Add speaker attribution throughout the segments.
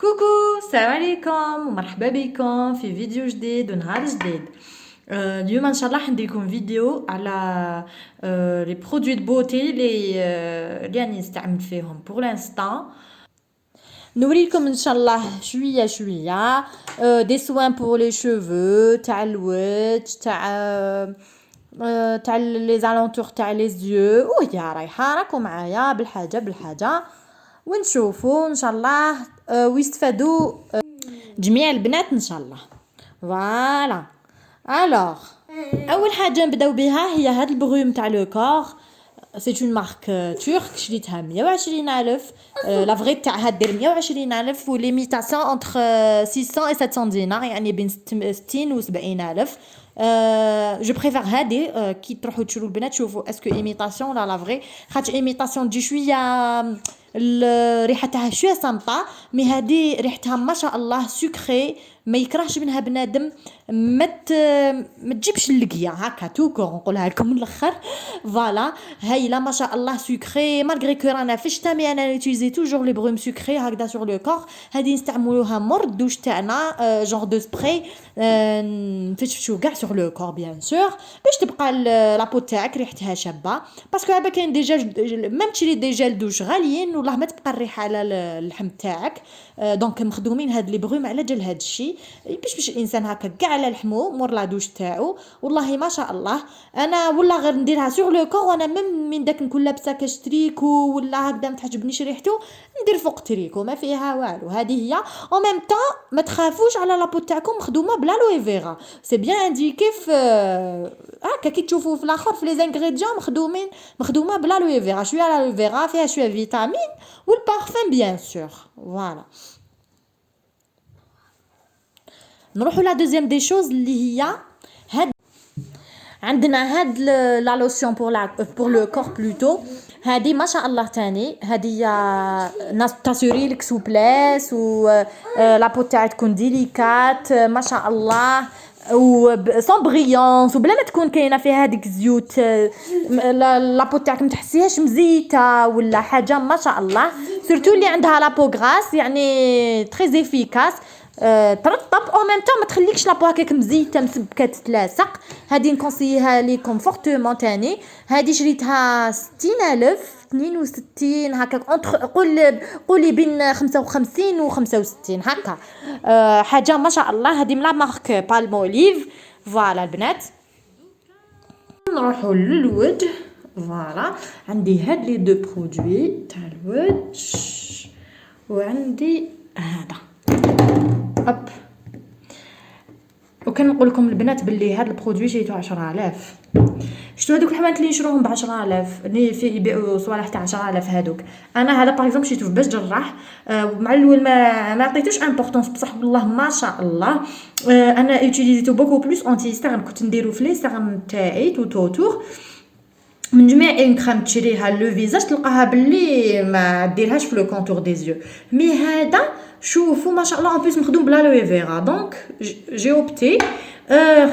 Speaker 1: كوكو، السلام عليكم ومرحبا بكم في فيديو جديد ونهار جديد. اليوم ان شاء الله حنديرلكم فيديو على لي برودوي دو بوتي اللي راني نستعمل فيهم بور لانستان. نوريكم ان شاء الله شويه شويه دي سوان بور لي شوفو تاع الوجه تاع لي زالونتور تاع لي زيو، وهي رايحه راكم معايا بالحاجه بالحاجه ونشوفوا ان شاء الله ويستفادوا جميع البنات ان شاء الله. فوالا الوغ اول حاجه نبداو بها هي هاد البغيوم تاع لو كور. سي اون مارك ترك شريتها 120,000. لا فغي تاعها دير 120,000 وليميتاسيون انتر 600 و 700 دينار، يعني بين 60 و 70,000. جو بريفير هادي كي تروحوا تشرو البنات شوفوا اسكو ايميتاسيون ولا لا فغي، خاطر ايميتاسيون تجي شويه الريحه تاعها شويه صامطه، مي هادي ريحتها ما شاء الله سكري، ما يكرهش منها بنادم. ما تجيبش اللقيه هكا توكو نقولها لكم من الاخر. فوالا هايله ما شاء الله سكري، مالغري كو رانا في الشتا مي انا نوتيزي توجور لي بروم سكري هكذا سور لو كور. هادي نستعملوها مور الدوش تاعنا جونغ دو سبراي، نفتشو كاع سور لو كور بيان سور باش تبقى لابو تاعك ريحتها شابه. باسكو هذا كاين ديجا ميم تشري ديجا دوش غاليين والله ما تبقى الريحه على اللحم تاعك. دونك مخدومين هاد لي بروم على جال هاد الشيء باش الانسان هكا كاع على لحمو مور لا دوش تاعو. والله ما شاء الله انا ولا غير نديرها سور لو كور، وانا من داك نكون لابسه كاش تريكو ولا هكذا ما تعجبنيش ريحته ندير فوق تريكو ما فيها والو. هذه هي او ميم طون ما تخافوش على لابو تاعكم مخدومه بلا لوي فيغا، سي بيان انديكي في هكا كي تشوفوا في الاخر في لي زانغريديون مخدومه بلا لوي فيغا، شويه على لوي فيغا فيها شويه فيتامين والبارفان بيان سور. فوالا نروحوا لا دوزيام دي شوز اللي هي هاد عندنا هاد لا لوسيون بور لو كور بلوتو. هادي ما شاء الله تاني هادي ناس تاسوري لك سوبليس و لابو تاعها تكون ديليكات ما شاء الله و سون بريونس وبلا ما تكون كاينه فيها هذيك الزيوت. لابو تاعك ما تحسيهاش مزيته ولا حاجه ما شاء الله. سورتو اللي عندها لابو غراس يعني تري افيكاس، ترطب او ميم طون ما تخليكش لابو هكاك مزيته مسبكه تتلاصق. هادي نكونسييها ليكم فورتومون تاني. هادي شريتها 60,000 62 هكاك اونتر قولي بين 55 و 65 هكا. حاجه ما شاء الله. هادي من لا مارك بالموليف. فوالا البنات نروحوا للوجه. فوالا عندي هاد لي دو برودوي تاع الوجه وعندي هذا هوب. وكان نقول لكم البنات باللي هاد البرودوي شريتو 10,000. شتو هذوك الحمامات اللي نشروهم ب10,000 اللي في يبيعوا صوالح تاع 10,000 هذوك. انا هذا باغ اكزومبل شريته باش جراح. مع الاول ما عطيتوش امبورطونس بصح والله ما شاء الله. انا يوتيليزيتو بوكو بلوس اونتي ستارن كنت نديرو في لي ستارن تاعي توتور من جميع اون كريم تشريها لو فيزاج تلقاها باللي ما ديرهاش في لو كونتور دي زيو. مي هذا شوفوا ما شاء الله ان بليس مخدوم بلا لوي فيغا. دونك جي اوبتي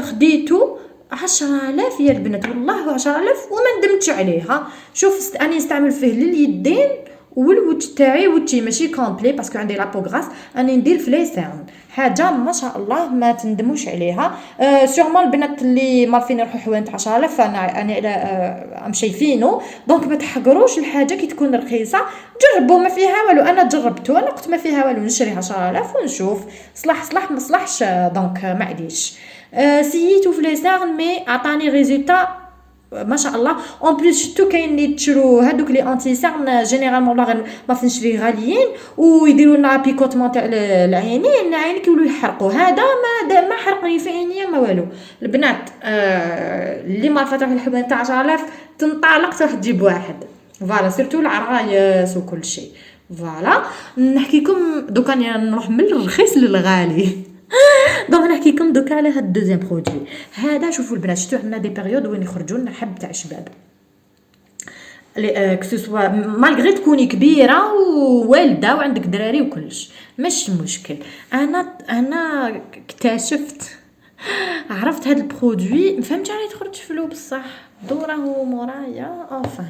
Speaker 1: خديتو 10,000 يا البنات والله 10,000 وما ندمتش عليها. شوف اني نستعمل فيه لليدين والوجه تاعي وجهي ماشي كومبلي باسكو عندي لابو غراس اني ندير في لي سيرن. حاجه ما شاء الله ما تندموش عليها. سورمون البنات اللي مالفين يروحوا حوانت 10,000 انا شايفينو. دونك ما تحقروش الحاجه كي تكون رخيصه، جربوا ما فيها والو. انا جربته انا قلت ما فيها والو نشري 10,000 ونشوف صلح ما صلحش. دونك معليش سييتو في لي سيرن مي عطاني ريزولتا ما شاء الله. اون بليس شتو كاين اللي تشرو هذوك لي انتي سيرن جينيرالمون والله غير ما فنشري غاليين ويديروا لنا بيكوتمون تاع العينين عينك يولوا يحرقوا. هذا ما حرقني في عينيا ما والو. البنات اللي ما فتح الحبان تاع 10,000 تنطلق تروح تجيب واحد. فوالا سيرتو العرايس وكل شيء. فوالا نحكيكم دوكا نروح من الرخيص للغالي. دونك نحكيكم دوكا على هاد الدوزيام برودوي هذا. شوفوا البنات شتو عندنا دي بيريود وين يخرجوا لنا حب تاع شباب كسوسوا مالغري تكوني كبيره ووالده وعندك دراري وكلش مش مشكل. انا اكتشفت عرفت هاد البرودوي فهمت عليه تخرج فلو بصح دوره مورايا اوفا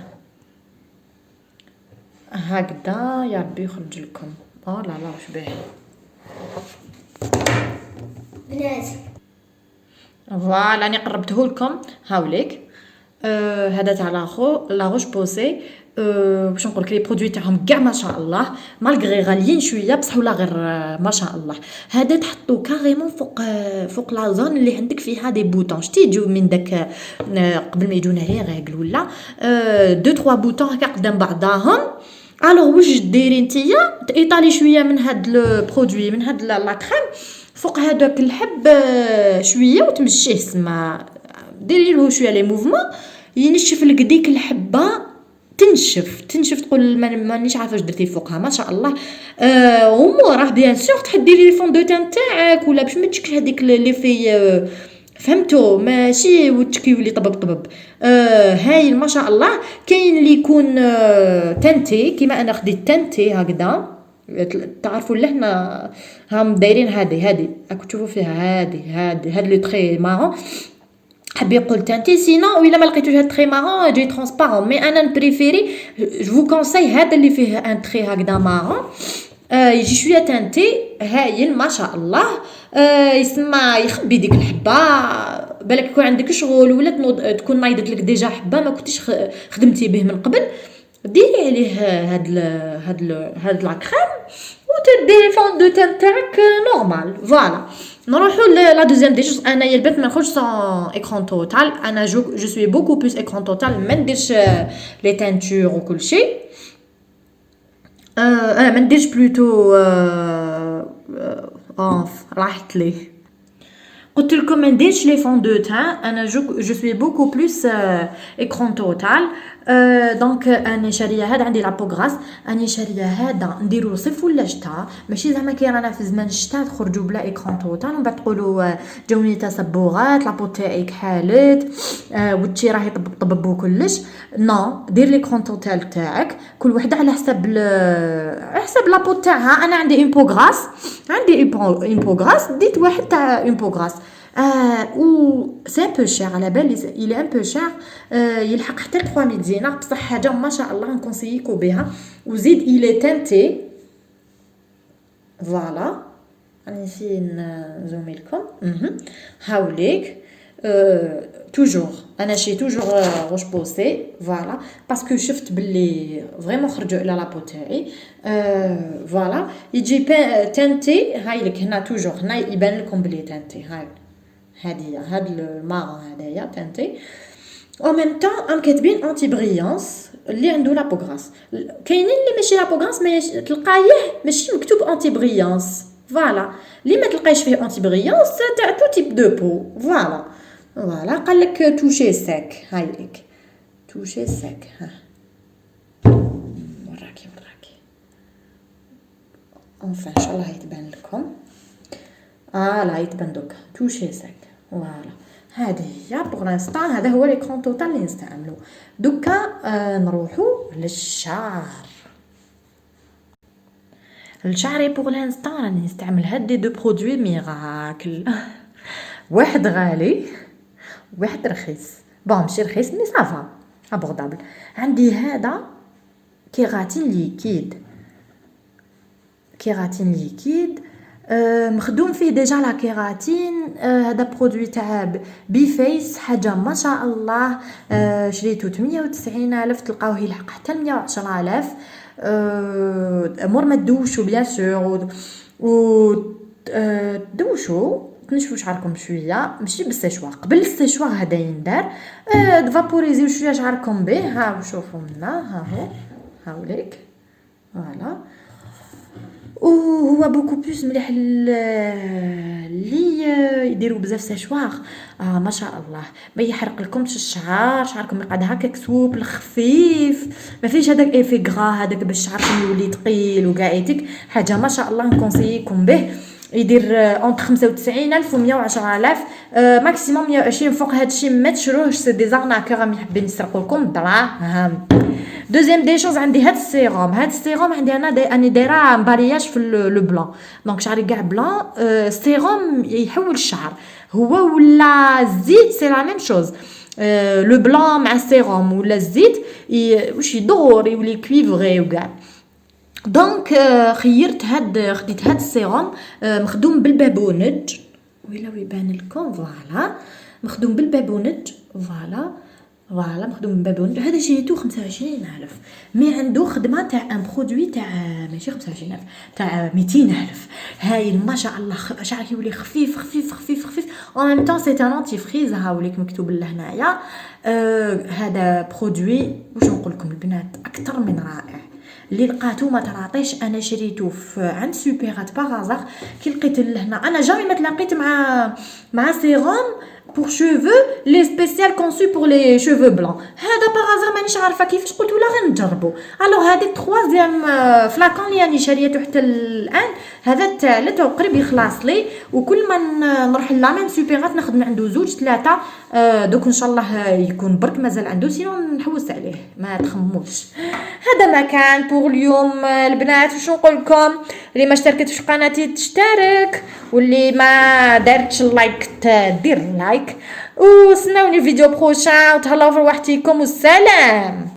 Speaker 1: هكذا يا ربي يخرج لكم. لا واش باهي
Speaker 2: بنات.
Speaker 1: فوالا راني قربته لكم هاوليك. هذا تاع لا روش بوسي. باش نقولك لي برودوي تاعهم كاع ما شاء الله، مالغري غاليين شويه بصح ولا غير ما شاء الله. هذا تحطو كاريمون فوق لا زون اللي عندك فيها دي بوطون، شتي يجيو من داك قبل ما يجونا لي ريغل ولا دو تروا بوطون هكا قدام بعضاهم. الوغ واش ديري نتيا ايطالي شويه من هاد لو برودوي، من هاد لا كريم فوق هذاك الحب شويه وتمشيه سما، ديري له شويه لي موفمون ينشف لك ديك الحبه، تنشف تقول مانيش عارفه واش درتي فوقها ما شاء الله. وموراه بيان سور تحديري لي فون دو تان تاعك ولا باش ما تجيكش هذيك لي في فهمتوا، ماشي وجهك يولي طبب. هايل ما شاء الله. كاين اللي يكون تنتي كيما انا خديت تنتي هكذا، تعرفوا اللي حنا هم دايرين هذه راكم تشوفوا فيها هذه لو تري مارون، حب يقول تانتي سينو ولا ما لقيتوش هاد تري مارون جاي ترونسبارون، مي انا نبريفيري جو كونساي هذا اللي فيه ان تري هكذا مارون، يجي شويه تانتي هايل ما شاء الله. يسمى يخبي ديك الحبه، بالك يكون عندك شغل ولا تكون نايضت لك ديجا حبه ما كنتيش خدمتي به من قبل، ديري عليه هاد لا كريم وتديري فون دو تان تاعك نورمال. فوالا نروحوا لا دوزيام دي جوست. انا يا البنات ما نخرجش سون ايكران توتال، انا جو سوي بوكو بلوس ايكران توتال، ما نديرش لي تانتور وكل شيء. انا ما نديرش بلوتو راحت لي قلت لكم ما نديرش لي فون دو تان، انا جو سوي بوكو بلوس ايكران توتال. دونك اني شاريه هذا عندي لابوغراس، اني شاريه هذا نديرو صيف ولا شتاء، ماشي زعما كي رانا في زمان الشتاء تخرجوا بلا ايكران توتال ومن بعد تقولوا جاوني تصبغات لابو تاعك حالت وتشي راهي طبب وكلش. نو دير ليكران توتال تاعك كل وحده على حسب لابو تاعها. انا عندي اون بوغراس ديت واحد تاع اون بوغراس و سي ان بو شير على بالي الى ان بو شير، يلحق حتى 3000 دينار بصح حاجه ما شاء الله نكونسييكو بها. وزيد الى تانتي فوالا راني فين نزومي لكم هاوليك. توجور انا شي توجور روش بوسي فوالا باسكو شفت باللي فريمون خرجوا الى لابو تاعي. فوالا يجي تانتي هاي لك هنا توجور هنا يبان لكم بلي تانتي هاي هاد المارون هذايا تانتي. او ميم طون ام كاتبين انتي بريانس اللي عنده لابوغراس. كاينين اللي ماشي لابوغراس ما تلقايه ماشي مكتوب انتي بريانس، فوالا اللي ما تلقايش فيه انتي بريانس تاع تو تيب دو بو. فوالا قال لك توشي ساك هاي لك توشي ساك. ها وراكي انفا ان شاء الله يتبان لكم. لا يتبان دوكا توشي ساك. فوالا هذه هي بوغ لانستان، هذا هو ليكرون توتال اللي نستعملو. دوكا نروحو للشعر بوغ لانستان راني نستعمل هاد دي دو برودوي ميراكل. واحد غالي واحد رخيص، بون ماشي رخيص مي صافا ابوردابل. عندي هذا كيراتين ليكيد مخدوم فيه ديجا لا كيراتين. هذا برودوي تاع بي فيس حاجه ما شاء الله. شريته 98,000 تلقاوه يلحق حتى 110,000. مور ما تدوشوا بيان سور و دوشوا تنشفوا شعركم شويه ماشي بالسيشوار، قبل السيشوار هذا يندار تفابوريزيو شويه شعركم به. ها شوفوا منا هاوليك فوالا. وهو بوكو بلوس مليح اللي يديروا بزاف سيشوار. ما شاء الله ما يحرق لكمش الشعر، شعركم يقعد هكاك سوبل خفيف ما فيش هذاك ايفي غرا هذاك باش شعركم يولي ثقيل وقاعدتك. حاجه ما شاء الله نكونسييكم به. يدير اونتر 95,000 و 110,000 ماكسيموم 120. فوق هادشي ما تشروهش، سي دي زارناكور راهم يحبين يسرقوا لكم الدراهم. دوزيام دي شوز عندي هاد السيروم عندي انا اني دايره مبارياج في لو بلان، دونك شعري كاع بلان. السيروم يحول الشعر هو ولا الزيت سي لا ميم شوز. لو بلان مع السيروم ولا الزيت واش يدور يولي كويفغي وكاع. دونك خديت هاد السيروم مخدوم بالبابونج، ويلا يبان لكم فوالا، مخدوم بالبابونج فوالا مخدوم بالبابونج. هذا شريته 25,000، مي عنده خدمه تاع ان برودوي تاع ماشي 25,000 تاع 200,000. هاي ما شاء الله شعرك يولي خفيف خفيف خفيف خفيف اون ميم طون سي ان انتي فريز. هاوليك مكتوب لهنايا هذا برودوي واش نقول لكم البنات اكثر من رائع. اللي لقاتو ما تراطيش، انا شريته عند سوبيرات باغازار. كي لقيت لهنا انا جامي ما تلاقيت مع سيروم pour cheveux les spécial conçu pour les cheveux blancs. هذا باغازار مانيش عارفه كيفاش، قلت لا غير نجربو. الوغ هذه التروازيام فلاكون اللي راني شاريته حتى الان، هذا الثالث وقريب يخلص لي، وكل ما نروح لامين سوبيرات ناخذ من عنده 2 3. دوك ان شاء الله يكون برك مازال عنده، سينو نحوس عليه ما تخموش. هذا ما كان بور اليوم البنات. واش نقول لكم، اللي ما اشتركتش في قناتي تشترك، واللي ما دارتش لايك دير لايك، وسناوني الفيديو بروشان، وتهلاو في روحتكم والسلام.